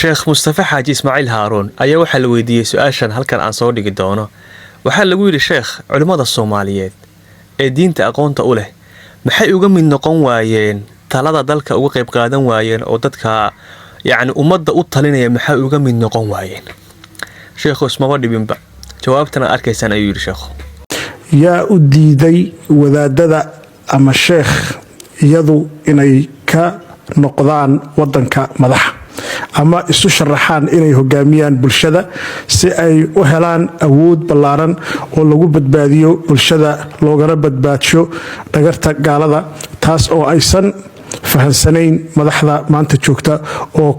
sheekh mustafa xaaji ismaaciil haaruun ayaa waxaa la weydiiyey su-aashan halkan aan soo dhigi doono. waxaa lagu yidhi sheekh, culimmada soomaaliyeed ee diinta aqoonta u leh maxay uga mid noqon waayeen talada dalka uga qayb qaadan waayeen oo dadka yacni ummadda u talinaya maxay uga mid noqon waayeen? sheekhu ismaba dhibinba, jawaabtana arkaysaan ayuu yidhi sheekhu. yaa u diiday wadaadada ama sheekh iyadu inay ka noqdaan wadanka madaxa ama isu sharaxaan inay hogaamiyaan bulshada si ay u helaan awood ballaaran oo lagu badbaadiyo bulshada, loogana badbaadsho dhagarta gaalada, taas oo aysan fahansanayn madaxda maanta joogta oo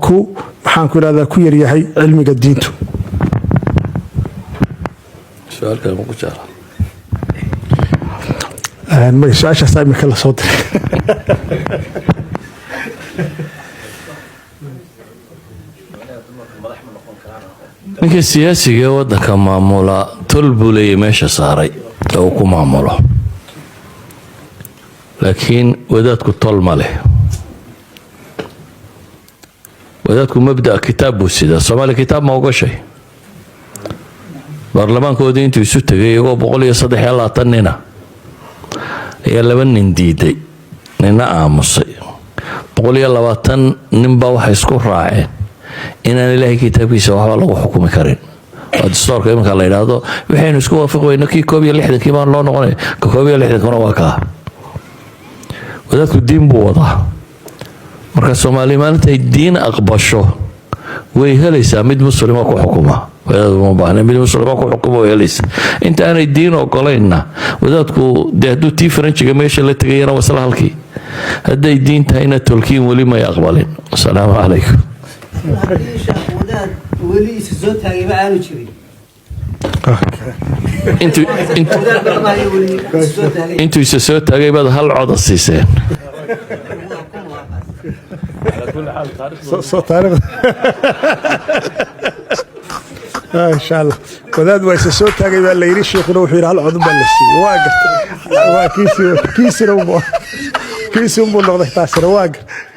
maxaan ku idhahdaa ku yaryahay cilmiga diintu. su-aashaas imika la soo diray. ninkii siyaasiga wadanka maamula tol buu leeyahy meesha saaray ee uu ku maamulo, laakiin wadaadku tol ma leh. wadaadku mabda kitaab buu sidaa. soomaaliya kitaab ma ogashay? baarlamaankoodii intuu isu tegay iyagoo 123 nina ayaa 2 nin diiday, nina aamusay. 120 ninba waxay isku raaceen inaan ilaahay kitaabkiisa waxba lagu xukumi karin. waa dastuurka iminka la yidhaahdo waxaynu isku waafaqi weyno kii 61 baan loo noqonay, ka 61 waa kaa. wadaadku diin buu wadaa. marka Soomaaliya maalintay diin aqbasho way helaysaa mid muslima ku xukuma. wadaadku ma baahna mid muslima ku xukuma way helaysaa. inta aanay diin ogolayna wadaadku dee hadduu tii Faranjiga meesha la tegayna wasla halkii. hadday diin tahayna tolkiin weli may aqbalin. assalaamu calaykum. intuu isa soo taagay baad hal coda siiseen. إن شاء الله wadaad waa isa soo taagay baa la yiri, sheekuna wuxuu yiri hal cod baa la siiyay. waa gartay waa kiisi uu noqday taasina waa gartay.